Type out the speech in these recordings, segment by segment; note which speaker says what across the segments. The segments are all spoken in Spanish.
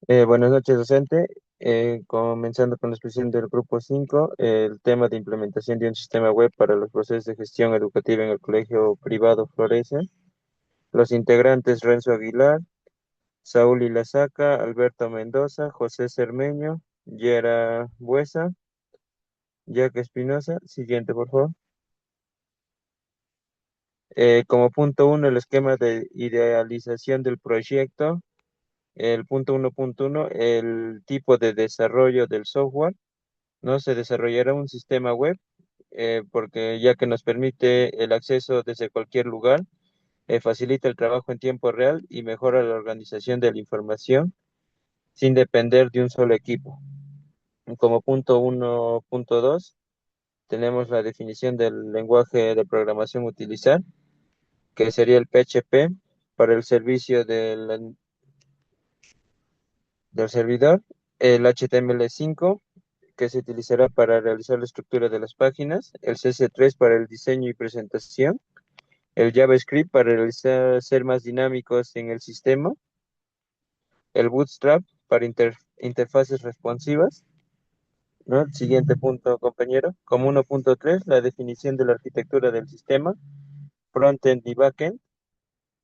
Speaker 1: Buenas noches, docente. Comenzando con la exposición del grupo 5, el tema de implementación de un sistema web para los procesos de gestión educativa en el colegio privado Florece. Los integrantes Renzo Aguilar, Saúl Ilazaca, Alberto Mendoza, José Cermeño, Yera Buesa, Jack Espinosa. Siguiente, por favor. Como punto uno, el esquema de idealización del proyecto. El punto 1.1, el tipo de desarrollo del software. No se desarrollará un sistema web porque ya que nos permite el acceso desde cualquier lugar, facilita el trabajo en tiempo real y mejora la organización de la información sin depender de un solo equipo. Como punto 1.2 tenemos la definición del lenguaje de programación a utilizar, que sería el PHP para el servicio del servidor, el HTML5 que se utilizará para realizar la estructura de las páginas, el CS3 para el diseño y presentación, el JavaScript para realizar, ser más dinámicos en el sistema, el Bootstrap para interfaces responsivas, ¿no? El siguiente punto, compañero. Como 1.3, la definición de la arquitectura del sistema, frontend y backend.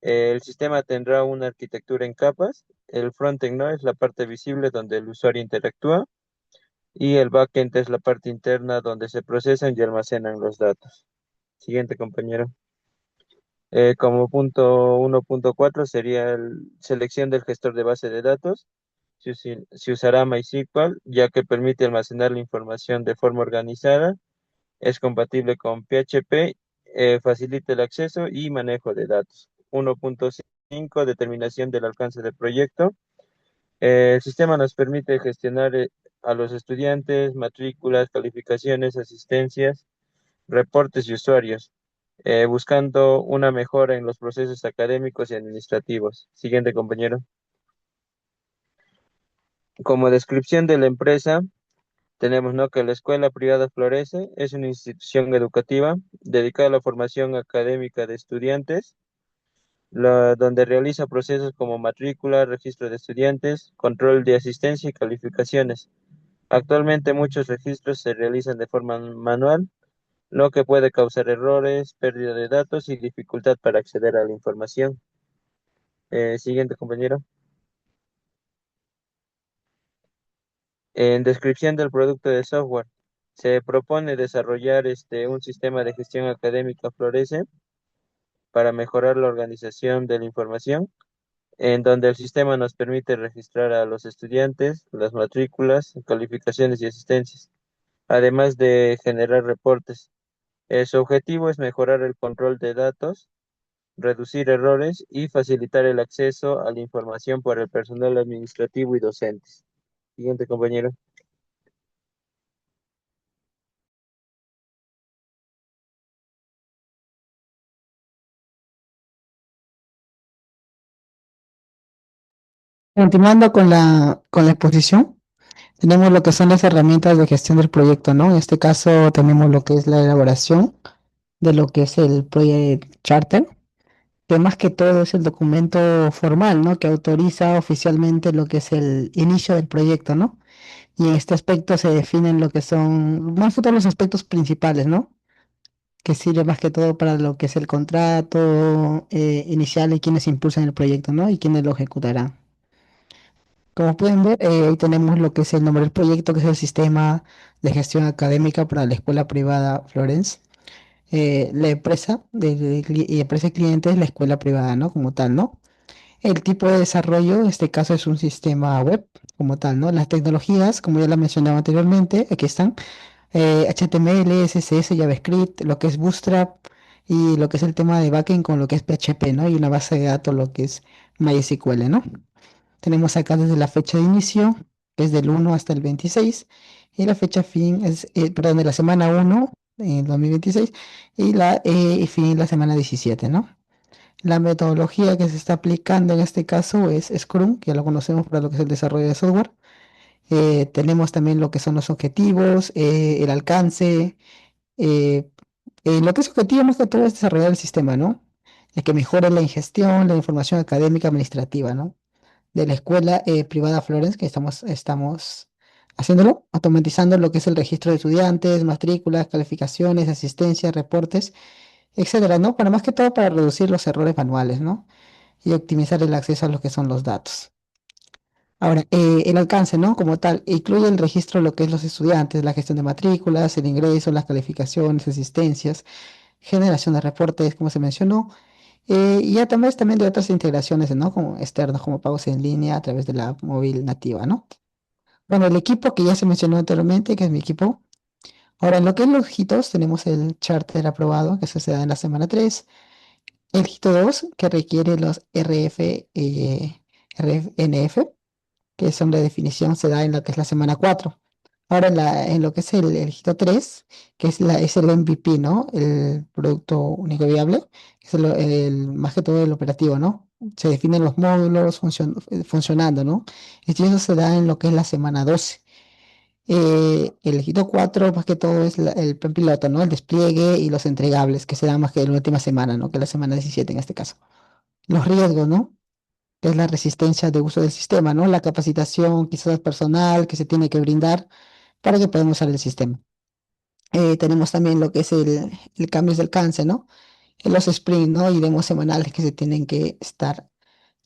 Speaker 1: El sistema tendrá una arquitectura en capas. El frontend no es la parte visible donde el usuario interactúa y el backend es la parte interna donde se procesan y almacenan los datos. Siguiente, compañero. Como punto 1.4 sería selección del gestor de base de datos. Se usará MySQL ya que permite almacenar la información de forma organizada, es compatible con PHP, facilita el acceso y manejo de datos. 1.5, determinación del alcance del proyecto. El sistema nos permite gestionar a los estudiantes, matrículas, calificaciones, asistencias, reportes y usuarios, buscando una mejora en los procesos académicos y administrativos. Siguiente, compañero. Como descripción de la empresa, tenemos, ¿no?, que la Escuela Privada Florece es una institución educativa dedicada a la formación académica de estudiantes, donde realiza procesos como matrícula, registro de estudiantes, control de asistencia y calificaciones. Actualmente muchos registros se realizan de forma manual, lo que puede causar errores, pérdida de datos y dificultad para acceder a la información. Siguiente, compañero. En descripción del producto de software, se propone desarrollar un sistema de gestión académica Florece para mejorar la organización de la información, en donde el sistema nos permite registrar a los estudiantes, las matrículas, calificaciones y asistencias, además de generar reportes. Su objetivo es mejorar el control de datos, reducir errores y facilitar el acceso a la información para el personal administrativo y docentes. Siguiente, compañero.
Speaker 2: Continuando con la exposición, tenemos lo que son las herramientas de gestión del proyecto, ¿no? En este caso tenemos lo que es la elaboración de lo que es el Project Charter, que más que todo es el documento formal, ¿no? Que autoriza oficialmente lo que es el inicio del proyecto, ¿no? Y en este aspecto se definen lo que son, más que todos los aspectos principales, ¿no? Que sirve más que todo para lo que es el contrato inicial y quienes impulsan el proyecto, ¿no? Y quienes lo ejecutarán. Como pueden ver, ahí tenemos lo que es el nombre del proyecto, que es el Sistema de Gestión Académica para la Escuela Privada Florence. La empresa y empresa cliente es la escuela privada, ¿no? Como tal, ¿no? El tipo de desarrollo, en este caso, es un sistema web, como tal, ¿no? Las tecnologías, como ya la mencionaba anteriormente, aquí están, HTML, CSS, JavaScript, lo que es Bootstrap y lo que es el tema de backend con lo que es PHP, ¿no? Y una base de datos, lo que es MySQL, ¿no? Tenemos acá desde la fecha de inicio, que es del 1 hasta el 26, y la fecha fin es, perdón, de la semana 1 en 2026 y la fin la semana 17, ¿no? La metodología que se está aplicando en este caso es Scrum, que ya lo conocemos para lo que es el desarrollo de software. Tenemos también lo que son los objetivos, el alcance. eh, lo que es objetivo más que todo es desarrollar el sistema, ¿no? El que mejore la ingestión, la información académica administrativa, ¿no? de la escuela privada Florence, que estamos haciéndolo, automatizando lo que es el registro de estudiantes, matrículas, calificaciones, asistencia, reportes, etcétera, ¿no? Para más que todo para reducir los errores manuales, ¿no? Y optimizar el acceso a lo que son los datos. Ahora, el alcance, ¿no? Como tal, incluye el registro de lo que es los estudiantes, la gestión de matrículas, el ingreso, las calificaciones, asistencias, generación de reportes, como se mencionó, y ya también de otras integraciones, ¿no? Como externos, como pagos en línea a través de la app móvil nativa, ¿no? Bueno, el equipo que ya se mencionó anteriormente, que es mi equipo. Ahora, en lo que es los hitos, tenemos el charter aprobado, que se da en la semana 3. El hito 2 que requiere los RFNF, que son de definición, se da en lo que es la semana 4. Ahora en lo que es el hito 3 que es el MVP, ¿no? El producto único viable, que es más que todo el operativo, ¿no? Se definen los módulos funcionando, ¿no? Y eso se da en lo que es la semana 12. El hito 4 más que todo es el plan piloto, ¿no? El despliegue y los entregables, que se da más que en la última semana, ¿no? Que la semana 17 en este caso. Los riesgos, ¿no? Que es la resistencia de uso del sistema, ¿no? La capacitación quizás personal que se tiene que brindar para que podamos usar el sistema. Tenemos también lo que es el cambios de alcance, ¿no? Los sprints, ¿no? Y demos semanales que se tienen que estar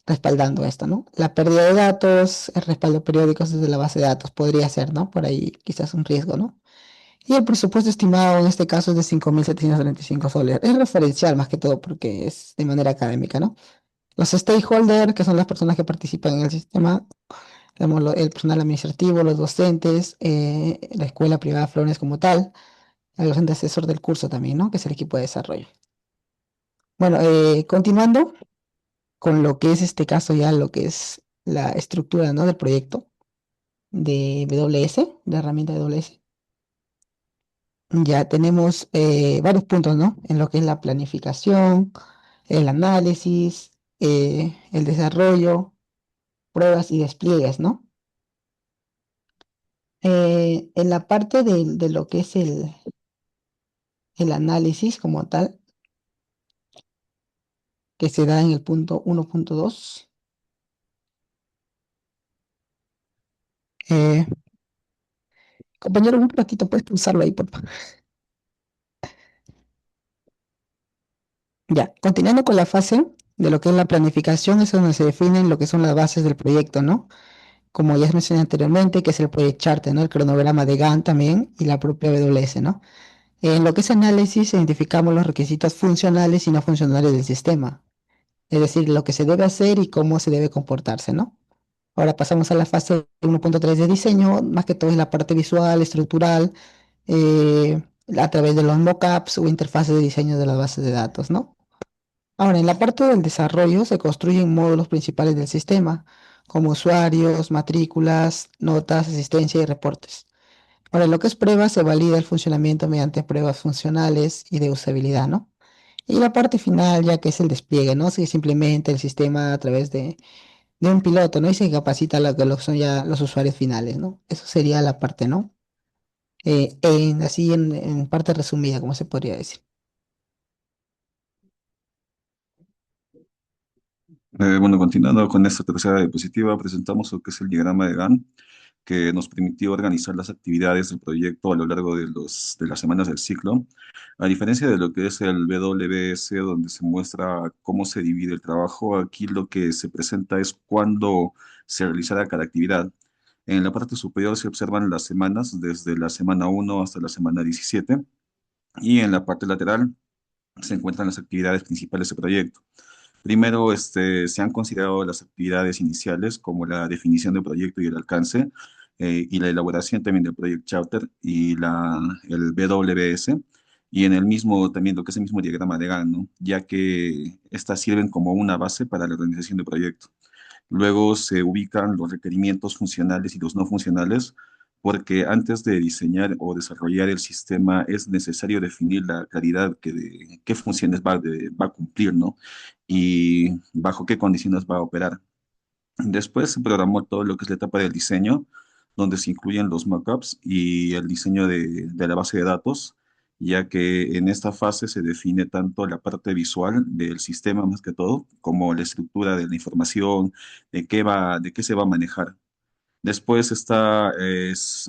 Speaker 2: respaldando esto, ¿no? La pérdida de datos, el respaldo periódico desde la base de datos podría ser, ¿no? Por ahí quizás un riesgo, ¿no? Y el presupuesto estimado en este caso es de 5.735 soles. Es referencial más que todo porque es de manera académica, ¿no? Los stakeholders, que son las personas que participan en el sistema, tenemos el personal administrativo, los docentes, la escuela privada Flores como tal, el docente asesor del curso también, ¿no? Que es el equipo de desarrollo. Bueno, continuando con lo que es este caso ya, lo que es la estructura, ¿no? Del proyecto de WS, de herramienta de WS. Ya tenemos varios puntos, ¿no? En lo que es la planificación, el análisis, el desarrollo, pruebas y despliegues, ¿no? En la parte de lo que es el análisis como tal, que se da en el punto 1.2, eh, compañero, un ratito, puedes pulsarlo ahí, por favor. Ya, continuando con la fase de lo que es la planificación, es donde se definen lo que son las bases del proyecto, ¿no? Como ya mencioné anteriormente, que es el Project Charter, ¿no? El cronograma de Gantt también y la propia WS, ¿no? En lo que es análisis, identificamos los requisitos funcionales y no funcionales del sistema, es decir, lo que se debe hacer y cómo se debe comportarse, ¿no? Ahora pasamos a la fase 1.3 de diseño, más que todo es la parte visual, estructural, eh, a través de los mockups o interfaces de diseño de las bases de datos, ¿no? Ahora, en la parte del desarrollo se construyen módulos principales del sistema, como usuarios, matrículas, notas, asistencia y reportes. Ahora, en lo que es pruebas, se valida el funcionamiento mediante pruebas funcionales y de usabilidad, ¿no? Y la parte final, ya que es el despliegue, ¿no? Se simplemente el sistema a través de un piloto, ¿no? Y se capacita a lo que son ya los usuarios finales, ¿no? Eso sería la parte, ¿no? En parte resumida, como se podría decir.
Speaker 3: Bueno, continuando con esta tercera diapositiva, presentamos lo que es el diagrama de Gantt, que nos permitió organizar las actividades del proyecto a lo largo de las semanas del ciclo. A diferencia de lo que es el BWS, donde se muestra cómo se divide el trabajo, aquí lo que se presenta es cuándo se realizará cada actividad. En la parte superior se observan las semanas, desde la semana 1 hasta la semana 17, y en la parte lateral se encuentran las actividades principales del proyecto. Primero, se han considerado las actividades iniciales como la definición del proyecto y el alcance, y la elaboración también del Project Charter y el BWS, y en el mismo, también lo que es el mismo diagrama de Gantt, ¿no? Ya que estas sirven como una base para la organización del proyecto. Luego se ubican los requerimientos funcionales y los no funcionales, porque antes de diseñar o desarrollar el sistema es necesario definir la claridad qué funciones va a cumplir, ¿no? Y bajo qué condiciones va a operar. Después se programó todo lo que es la etapa del diseño, donde se incluyen los mockups y el diseño de la base de datos, ya que en esta fase se define tanto la parte visual del sistema más que todo, como la estructura de la información, de qué se va a manejar. Después está,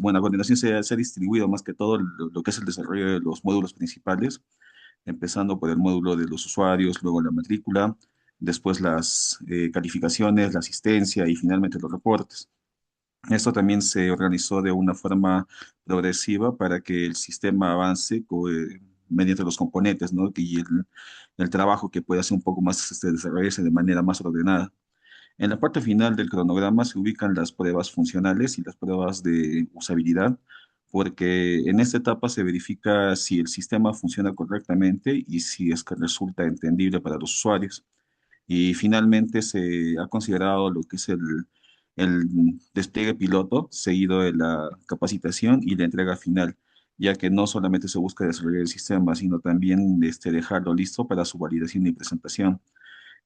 Speaker 3: bueno, a continuación se ha distribuido más que todo lo que es el desarrollo de los módulos principales, empezando por el módulo de los usuarios, luego la matrícula, después las calificaciones, la asistencia y finalmente los reportes. Esto también se organizó de una forma progresiva para que el sistema avance mediante los componentes, ¿no? Y el trabajo que pueda ser un poco más, desarrollarse de manera más ordenada. En la parte final del cronograma se ubican las pruebas funcionales y las pruebas de usabilidad, porque en esta etapa se verifica si el sistema funciona correctamente y si es que resulta entendible para los usuarios. Y finalmente se ha considerado lo que es el despliegue piloto, seguido de la capacitación y la entrega final, ya que no solamente se busca desarrollar el sistema, sino también dejarlo listo para su validación y presentación.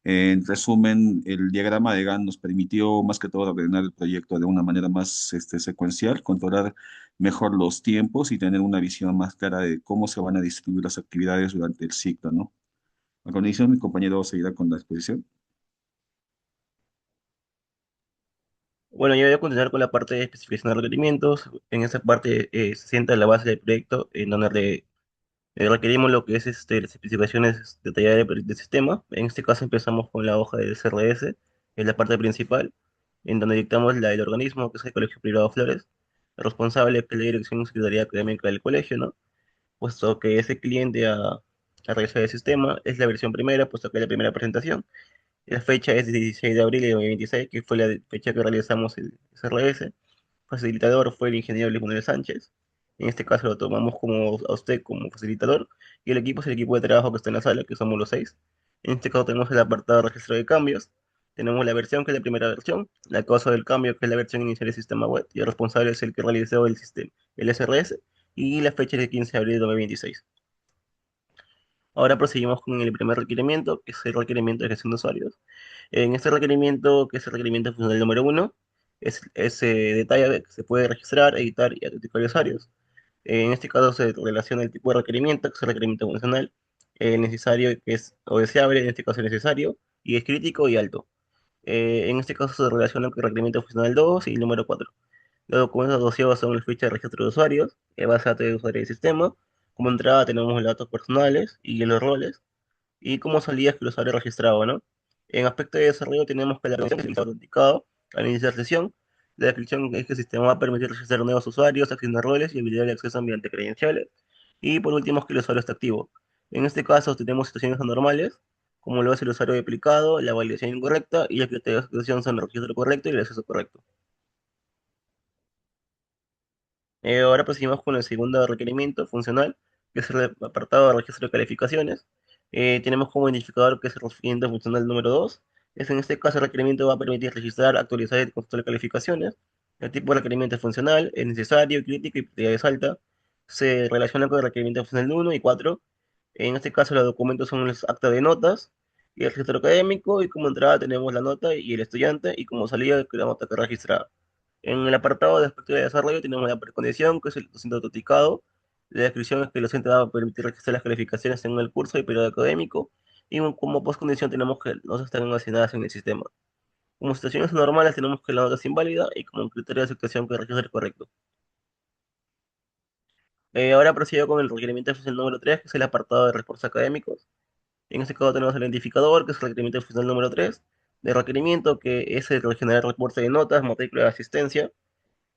Speaker 3: En resumen, el diagrama de Gantt nos permitió más que todo ordenar el proyecto de una manera más secuencial, controlar mejor los tiempos y tener una visión más clara de cómo se van a distribuir las actividades durante el ciclo, ¿no? A continuación, mi compañero seguirá con la exposición.
Speaker 4: Bueno, yo voy a continuar con la parte de especificación de requerimientos. En esa parte se sienta la base del proyecto, en donde requerimos lo que es las especificaciones detalladas del sistema. En este caso empezamos con la hoja del CRS, es la parte principal, en donde dictamos la del organismo, que es el Colegio Privado Flores, el responsable, que es la Dirección Secretaría Académica del colegio, ¿no? Puesto que ese cliente a realizar el sistema es la versión primera, puesto que es la primera presentación. La fecha es 16 de abril de 2026, que fue la fecha que realizamos el CRS. Facilitador fue el ingeniero Luis Manuel Sánchez. En este caso lo tomamos como a usted como facilitador. Y el equipo es el equipo de trabajo que está en la sala, que somos los seis. En este caso tenemos el apartado de registro de cambios. Tenemos la versión, que es la primera versión. La causa del cambio, que es la versión inicial del sistema web. Y el responsable es el que realizó el sistema, el SRS. Y la fecha es el 15 de abril de 2026. Ahora proseguimos con el primer requerimiento, que es el requerimiento de gestión de usuarios. En este requerimiento, que es el requerimiento funcional número uno, se detalla que se puede registrar, editar y autenticar usuarios. En este caso se relaciona el tipo de requerimiento, que es el requerimiento funcional, el necesario, que es o deseable, en este caso es necesario, y es crítico y alto. En este caso se relaciona con el requerimiento funcional 2 y el número 4. Los documentos asociados son la ficha de registro de usuarios, base de datos de usuario del sistema. Como entrada tenemos los datos personales y los roles, y como salida es que el usuario registrado, ¿no? En aspecto de desarrollo tenemos que la versión es el autenticado al iniciar sesión. La descripción es que el sistema va a permitir registrar nuevos usuarios, asignar roles y habilitar el acceso mediante credenciales. Y por último es que el usuario está activo. En este caso tenemos situaciones anormales, como lo es el usuario duplicado, la validación incorrecta y la criterios de ejecución son el registro correcto y el acceso correcto. Ahora proseguimos con el segundo requerimiento funcional, que es el apartado de registro de calificaciones. Tenemos como identificador que es el requerimiento funcional número 2. En este caso el requerimiento va a permitir registrar, actualizar y consultar calificaciones. El tipo de requerimiento es funcional, es necesario, crítico y prioridad alta. Se relaciona con el requerimiento funcional uno y 4. En este caso los documentos son los actas de notas y el registro académico, y como entrada tenemos la nota y el estudiante, y como salida la nota que registrada. En el apartado de aspecto de desarrollo tenemos la precondición, que es el docente autenticado. La descripción es que el docente va a permitir registrar las calificaciones en el curso y periodo académico. Y como postcondición tenemos que no están almacenadas en el sistema. Como situaciones normales tenemos que la nota es inválida, y como criterio de aceptación que el registro es correcto. Ahora procedo con el requerimiento funcional número 3, que es el apartado de reportes académicos. En este caso tenemos el identificador, que es el requerimiento funcional número 3. De requerimiento, que es el de generar reporte de notas, matrícula de asistencia.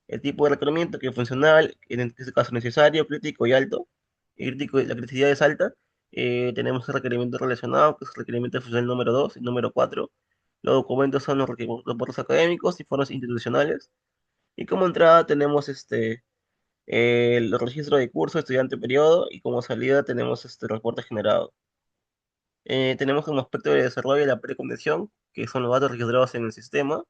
Speaker 4: El tipo de requerimiento, que es funcional, en este caso necesario, crítico y alto. Y crítico, la criticidad es alta. Tenemos el requerimiento relacionado, que es el requerimiento funcional número 2 y número 4. Los documentos son los reportes académicos y foros institucionales. Y como entrada tenemos el registro de curso, estudiante, periodo, y como salida tenemos este reporte generado. Tenemos como aspecto de desarrollo la precondición, que son los datos registrados en el sistema.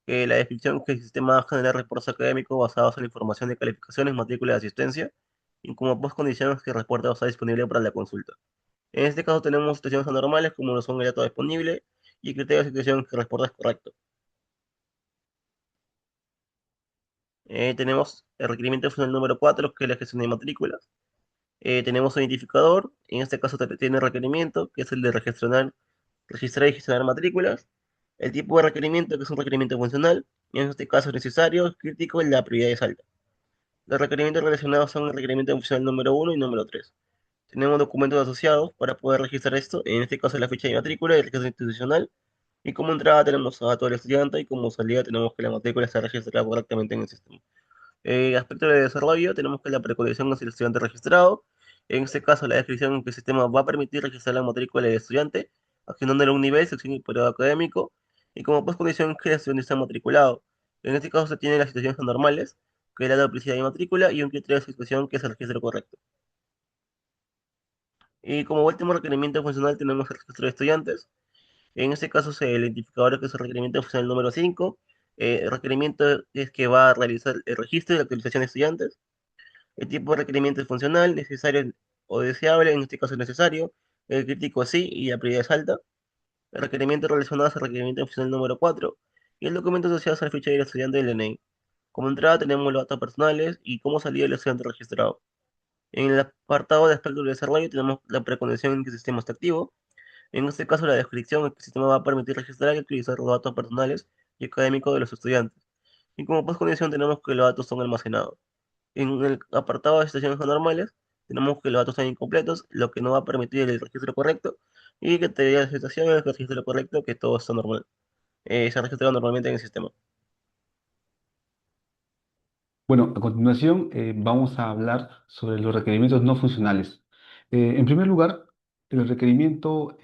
Speaker 4: La descripción que el sistema va a generar reportes académicos basados en la información de calificaciones, matrícula y asistencia, y como postcondiciones que el reporte va a estar disponible para la consulta. En este caso tenemos situaciones anormales, como lo son el dato disponible, y criterios de situación que el reporte es correcto. Tenemos el requerimiento funcional número 4, que es la gestión de matrículas. Tenemos un identificador, en este caso tiene requerimiento, que es el de registrar y gestionar matrículas. El tipo de requerimiento, que es un requerimiento funcional, y en este caso es necesario, crítico y la prioridad es alta. Los requerimientos relacionados son el requerimiento funcional número uno y número 3. Tenemos documentos asociados para poder registrar esto, en este caso la ficha de matrícula y el registro institucional. Y como entrada tenemos a todo el estudiante y como salida tenemos que la matrícula está registrada correctamente en el sistema. Aspecto de desarrollo, tenemos que la precondición es el estudiante registrado. En este caso, la descripción en que el sistema va a permitir registrar la matrícula del estudiante, asignándole un nivel, sección y periodo académico. Y como postcondición, que el estudiante está matriculado. En este caso, se tienen las situaciones normales, que es la duplicidad de matrícula, y un criterio de situación, que es el registro correcto. Y como último requerimiento funcional, tenemos el registro de estudiantes. En este caso, el identificador que es el requerimiento funcional número 5. El requerimiento es que va a realizar el registro y la actualización de estudiantes. El tipo de requerimiento es funcional, necesario o deseable, en este caso es necesario. El crítico sí y la prioridad es alta. El requerimiento relacionado es el requerimiento funcional número 4. Y el documento asociado es la ficha del estudiante del DNI. Como entrada tenemos los datos personales y como salida el estudiante registrado. En el apartado de aspectos de desarrollo tenemos la precondición en que el sistema está activo. En este caso la descripción en que el sistema va a permitir registrar y utilizar los datos personales y académicos de los estudiantes. Y como postcondición tenemos que los datos son almacenados. En el apartado de situaciones anormales, tenemos que los datos están incompletos, lo que no va a permitir el registro correcto, y que te diga la situación es el registro correcto, que todo está normal. Se ha registrado normalmente en el sistema.
Speaker 5: Bueno, a continuación vamos a hablar sobre los requerimientos no funcionales. En primer lugar, el requerimiento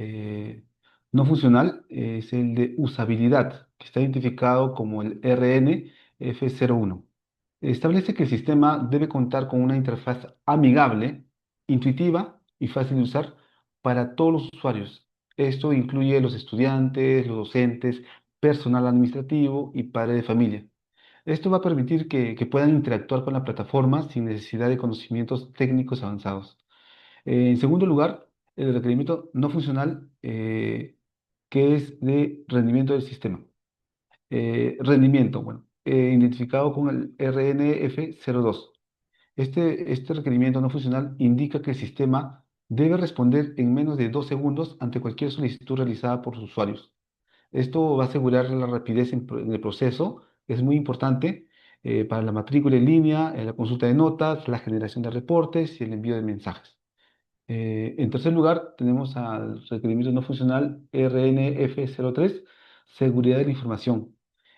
Speaker 5: no funcional es el de usabilidad, que está identificado como el RNF01. Establece que el sistema debe contar con una interfaz amigable, intuitiva y fácil de usar para todos los usuarios. Esto incluye los estudiantes, los docentes, personal administrativo y padres de familia. Esto va a permitir que puedan interactuar con la plataforma sin necesidad de conocimientos técnicos avanzados. En segundo lugar, el requerimiento no funcional, que es de rendimiento del sistema. Rendimiento, bueno, identificado con el RNF02. Este requerimiento no funcional indica que el sistema debe responder en menos de 2 segundos ante cualquier solicitud realizada por los usuarios. Esto va a asegurar la rapidez en el proceso, que es muy importante para la matrícula en línea, la consulta de notas, la generación de reportes y el envío de mensajes. En tercer lugar, tenemos al requerimiento no funcional RNF03, seguridad de la información,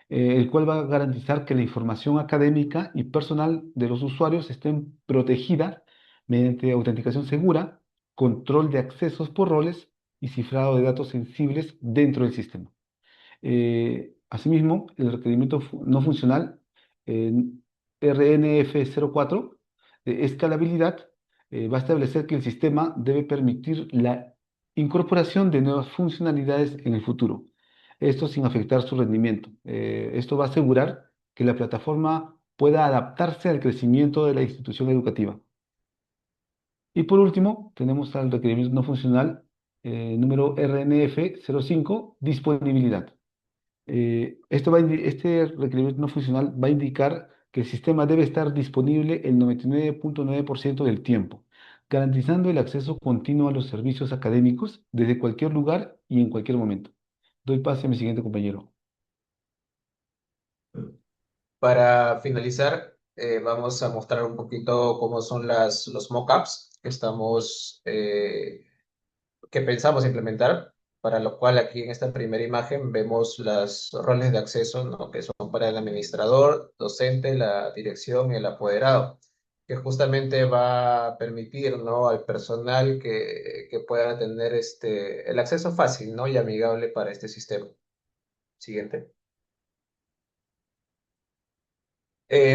Speaker 5: el cual va a garantizar que la información académica y personal de los usuarios estén protegida mediante autenticación segura, control de accesos por roles y cifrado de datos sensibles dentro del sistema. Asimismo, el requerimiento no funcional RNF04 de escalabilidad va a establecer que el sistema debe permitir la incorporación de nuevas funcionalidades en el futuro, esto sin afectar su rendimiento. Esto va a asegurar que la plataforma pueda adaptarse al crecimiento de la institución educativa. Y por último, tenemos al requerimiento no funcional número RNF05, disponibilidad. Este requerimiento no funcional va a indicar que el sistema debe estar disponible el 99.9% del tiempo, garantizando el acceso continuo a los servicios académicos desde cualquier lugar y en cualquier momento. Doy pase a mi siguiente compañero.
Speaker 6: Para finalizar, vamos a mostrar un poquito cómo son los mockups que pensamos implementar, para lo cual aquí en esta primera imagen vemos los roles de acceso, ¿no? Que son para el administrador, docente, la dirección y el apoderado, que justamente va a permitir, ¿no? Al personal que pueda tener el acceso fácil, ¿no? Y amigable para este sistema. Siguiente.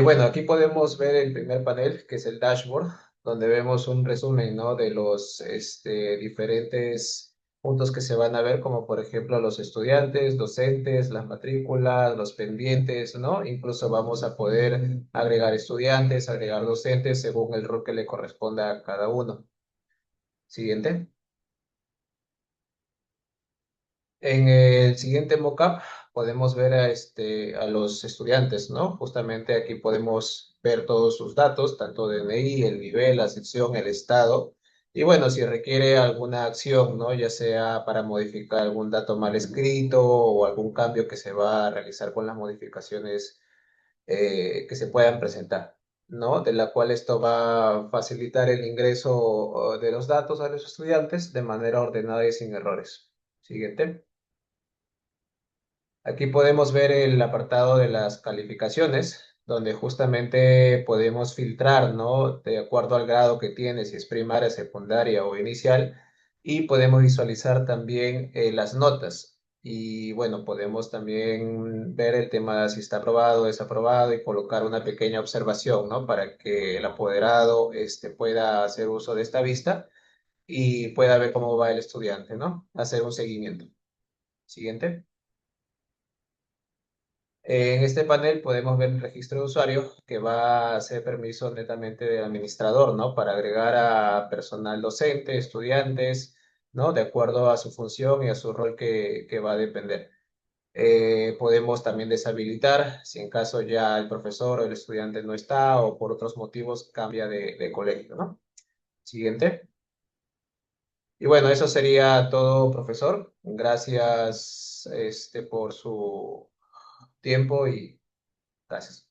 Speaker 6: Bueno, aquí podemos ver el primer panel, que es el dashboard, donde vemos un resumen, ¿no? De los diferentes puntos que se van a ver, como por ejemplo los estudiantes, docentes, las matrículas, los pendientes, ¿no? Incluso vamos a poder agregar estudiantes, agregar docentes, según el rol que le corresponda a cada uno. Siguiente. En el siguiente mockup podemos ver a los estudiantes, ¿no? Justamente aquí podemos ver todos sus datos, tanto DNI, el nivel, la sección, el estado. Y bueno, si requiere alguna acción, ¿no? Ya sea para modificar algún dato mal escrito o algún cambio que se va a realizar con las modificaciones que se puedan presentar, ¿no? De la cual esto va a facilitar el ingreso de los datos a los estudiantes de manera ordenada y sin errores. Siguiente. Aquí podemos ver el apartado de las calificaciones, donde justamente podemos filtrar, ¿no? De acuerdo al grado que tiene, si es primaria, secundaria o inicial, y podemos visualizar también las notas. Y bueno, podemos también ver el tema de si está aprobado o desaprobado y colocar una pequeña observación, ¿no? Para que el apoderado pueda hacer uso de esta vista y pueda ver cómo va el estudiante, ¿no? Hacer un seguimiento. Siguiente. En este panel podemos ver el registro de usuario que va a ser permiso netamente del administrador, ¿no? Para agregar a personal docente, estudiantes, ¿no? De acuerdo a su función y a su rol que va a depender. Podemos también deshabilitar si en caso ya el profesor o el estudiante no está o por otros motivos cambia de colegio, ¿no? Siguiente. Y bueno, eso sería todo, profesor. Gracias, por su tiempo y gracias.